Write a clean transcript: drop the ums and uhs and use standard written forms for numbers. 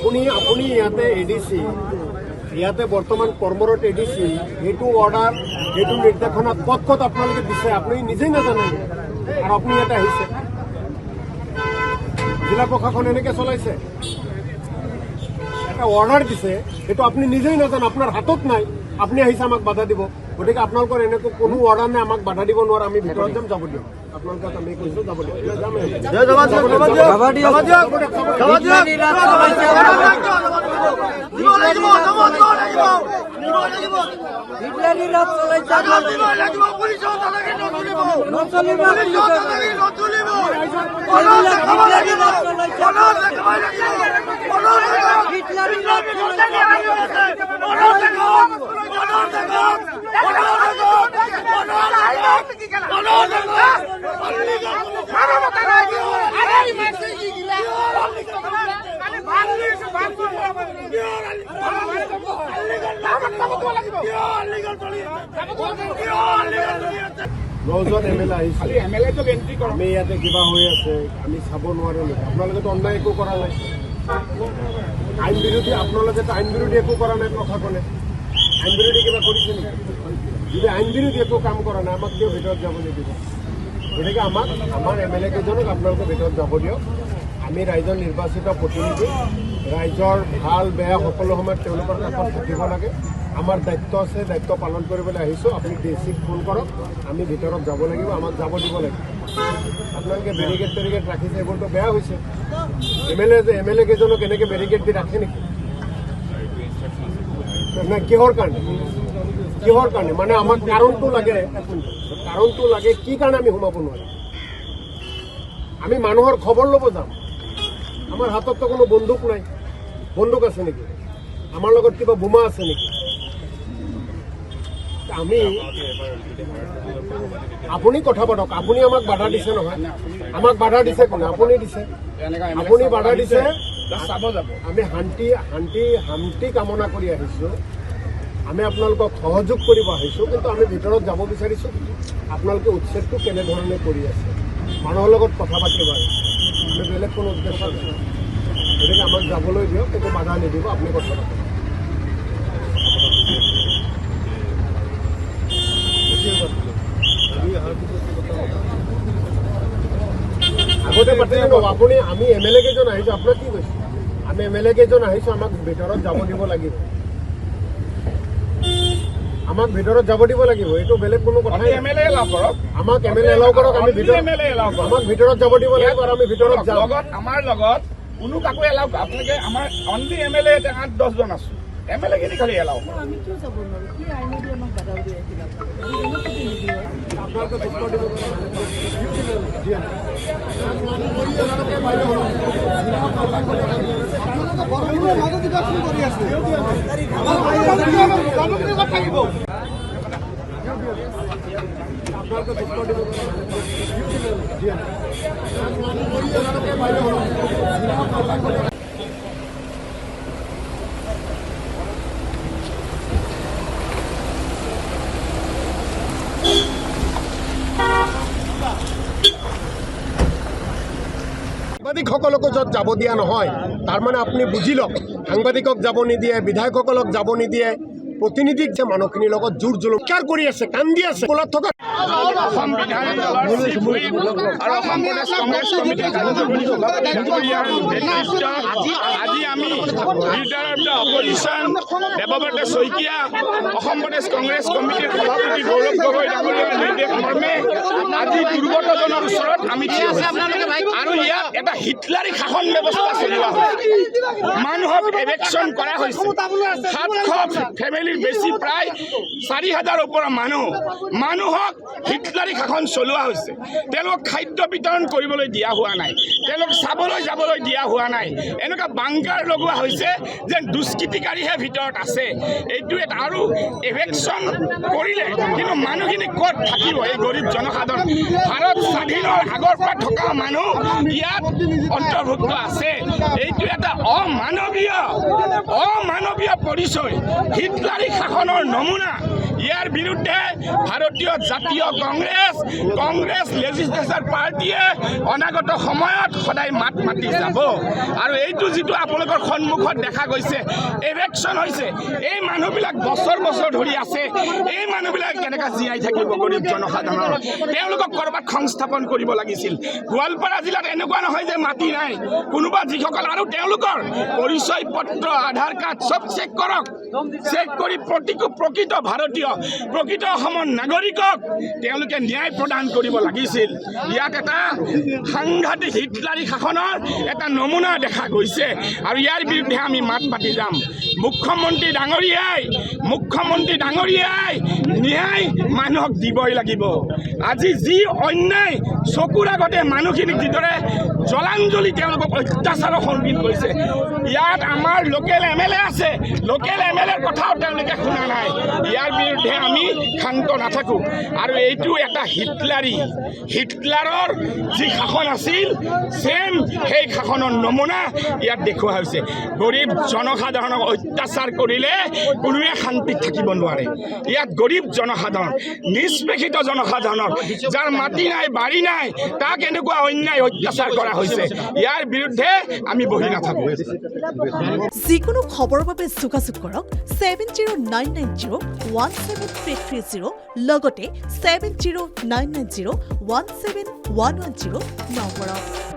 আপুনি ইয়াতে এডিসি ইয়াতে বর্তমান কর্মরত এডিসি এইটো অর্ডার এইটো নির্দেশনা কত কত আপনাদের দিছে আপনি নিজেই নাজানে আর আপনি ইয়াতে আহিছে জেলা প্রশাসন এনেকে চলাইছে একটা অর্ডার দিছে এইটো আপনি নিজেই নাজান আপনার হাতত নাই আপনি আহিছে আমাক বাধা দিব গতিকে আপোনালোকৰ এনেতো কোনো অৰ্ডাৰ নাই আমাক বাধা দিব নোৱাৰে আমি ভিতৰত যাম যাব দিয়ক আপোনালোকক আমি কৈছো যাব দিয়ক নজন এমএলএ আহিছে আমি ইয়াতে কিবা হৈ আছে আমি চাব নোৱাৰো নেকি আপোনালোকেতো অন্যায় একো কৰা নাই আইন বিৰোধী আপোনালোকেতো আইন বিৰোধী একো কৰা নাই প্ৰশাসনে আইন বিৰোধী কিবা কৰিছে নেকি যদি আইন বিৰোধী একো কাম কৰা নাই আমাক কিয় ভিতৰত যাব নিদিব গতিকে আমাৰ এমএলএ কেইজনক আপোনালোকে ভিতৰত যাব দিয়ক আমি ৰাইজৰ নিৰ্বাচিত প্ৰতিনিধি ৰাইজৰ ভাল বেয়া সকলো সময়ত তেওঁলোকৰ কাষত থাকিব লাগে আমাৰ দায়িত্ব আছে দায়িত্ব পালন কৰিবলৈ আহিছোঁ আপুনি ডিচিক ফোন কৰক আমি ভিতৰত যাব লাগিব আমাক যাব দিব লাগিব আপোনালোকে বেৰিকেড টেৰিকেড ৰাখিছে এইবোৰতো বেয়া হৈছে এমএলএ কেইজনক এনেকৈ বেৰিকেড দি ৰাখে নেকি নাই কিহৰ কাৰণে মানে আমাক কাৰণটো লাগে কি কাৰণে আমি সোমাব নোৱাৰিম আমি মানুহৰ খবৰ ল'ব যাম আমাৰ হাতততো কোনো বন্দুক নাই বন্দুক আছে নেকি আমাৰ লগত কিবা বোমা আছে নেকি আপুনি কথা পাতক আপুনি আমাক বাধা দিছে নহয় আমাক বাধা দিছে কোনে আপুনি দিছে আপুনি বাধা দিছে আমি শান্তি কামনা কৰি আহিছোঁ আমি আপোনালোকক সহযোগ কৰিব আহিছোঁ কিন্তু আমি ভিতৰত যাব বিচাৰিছোঁ আপোনালোকে উচ্ছেদটো কেনেধৰণে কৰি আছে মানুহৰ লগত কথা পাতিব আমি বেলেগ কোনো উদ্দেশ্য নাই গতিকে আমাক যাবলৈ দিয়ক একো বাধা নিদিব আপুনি কথা পাতক আগতে পাতিলে নহ'ব আপুনি আমি এমএলএ কেইজন আহিছোঁ আপোনাক কি কৈছে আমি এমএলএ কেইজন আহিছোঁ আমাক ভিতৰত যাব দিব লাগিব আমাক ভিতৰত যাব দিব লাগিব এইটো বেলেগ কোনো কথা এমএলএ এলাও কৰক আমাক এমএলএ এলাও কৰক আমি আমাক ভিতৰত যাব দিব লাগিব আৰু আমি ভিতৰত যাম আমাৰ লগত কোনো কাকো এলাও আপোনালোকে আমাৰ অনলি এমএলএ 8-10 জন আছো এমএলএ খিনি খালি এলাও আমি কিয় যাব নোৱাৰো কি আইনেদি আমাক বাধা দি ৰাখিলা আপোনালোকে উত্তৰ দিব সাংবাদিকসকলকো য'ত যাব দিয়া নহয় তাৰমানে আপুনি বুজি লওক সাংবাদিকক যাব নিদিয়ে বিধায়কসকলক যাব নিদিয়ে প্ৰতিনিধিক যে মানুহখিনিৰ লগত জোৰ জুলুমকাৰ কৰি আছে কান্দি আছে কোলাত থকা অসম বিধায়ক দলৰ আৰু অসম প্ৰদেশ কংগ্ৰেছ কমিটিৰ আজি আমি leader of the opposition Debabrata Saikia Assam প্ৰদেশ কংগ্ৰেছ কমিটিৰ সভাপতি গৌৰৱ গগৈ ডাঙৰীয়াৰ নিৰ্দেশ মৰ্মে আজি দুৰ্গতজনৰ ওচৰত আমি থিয় হৈছোঁ আৰু ইয়াত এটা হিটলাৰী শাসন ব্যৱস্থা চলোৱা হৈছে মানুহক এভেকশ্যন কৰা হৈছে 700 ফেমিলিৰ বেছি প্ৰায় 4,000 ওপৰৰ মানুহক হিটলাৰী শাসন চলোৱা হৈছে তেওঁলোকক খাদ্য বিতৰণ কৰিবলৈ দিয়া হোৱা নাই তেওঁলোক চাবলৈ যাবলৈ দিয়া হোৱা নাই এনেকুৱা বাংকাৰ লগোৱা হৈছে যে দুষ্কৃতিকাৰীহে ভিতৰত আছে এইটো এটা আৰু এভেকশ্যন কৰিলে কিন্তু মানুহখিনি ক'ত থাকিব এই গৰীব জনসাধাৰণ ভাৰত স্বাধীনৰ আগৰ পৰা থকা মানুহ ইয়াত অন্তৰ্ভুক্ত আছে এইটো এটা অমানৱীয় পৰিচয় হিটলাৰী শাসনৰ নমুনা ইয়াৰ বিৰুদ্ধে ভাৰতীয় জাতীয় কংগ্ৰেছ লেজিসলেচাৰ পাৰ্টিয়ে অনাগত সময়ত সদায় মাত মাতি যাব আৰু এইটো যিটো আপোনালোকৰ সন্মুখত দেখা গৈছে ইলেকশ্যন হৈছে এই মানুহবিলাক বছৰ ধৰি আছে এই মানুহবিলাক কেনেকৈ জীয়াই থাকিব গৰীব জনসাধাৰণ তেওঁলোকক কৰবাত সংস্থাপন কৰিব লাগিছিল গোৱালপাৰা জিলাত এনেকুৱা নহয় যে মাটি নাই কোনোবা যিসকল আৰু তেওঁলোকৰ পৰিচয় পত্ৰ আধাৰ কাৰ্ড সব চেক কৰক চেক কৰি প্ৰকৃত ভাৰতীয় প্ৰকৃত অসমৰ নাগৰিকক তেওঁলোকে ন্যায় প্ৰদান কৰিব লাগিছিল ইয়াত এটা সাংঘাতিক হিটলাৰী শাসনৰ এটা নমুনা দেখা গৈছে আৰু ইয়াৰ বিৰুদ্ধে আমি মাত মাতি যাম মুখ্যমন্ত্ৰী ডাঙৰীয়াই ন্যায় মানুহক দিবই লাগিব আজি যি অন্যায় চকুৰ আগতে মানুহখিনিক যিদৰে জলাঞ্জলি তেওঁলোকক অত্যাচাৰৰ সন্মুখীন কৰিছে ইয়াত আমাৰ লোকেল MLA আছে লোকেল MLAৰ কথাও তেওঁলোকে শুনা নাই ইয়াৰ বিৰুদ্ধে আমি শান্ত নাথাকোঁ আৰু এইটো এটা হিটলাৰৰ যি শাসন আছিল সেম সেই শাসনৰ নমুনা ইয়াত দেখুওৱা হৈছে গৰীব জনসাধাৰণক অত্যাচাৰ কৰিলে কোনোৱে শান্তিত থাকিব নোৱাৰে ইয়াত গৰীব জনসাধাৰণ নিষ্পেষিত জনসাধাৰণৰ যাৰ মাটি নাই বাৰী নাই তাক এনেকুৱা অন্যায় অত্যাচাৰ কৰা হৈছে ইয়াৰ বিৰুদ্ধে আমি বহি নাথাকোঁ যিকোনো খবৰৰ বাবে যোগাযোগ কৰক 7099017330 লগতে 7099017110 নম্বৰত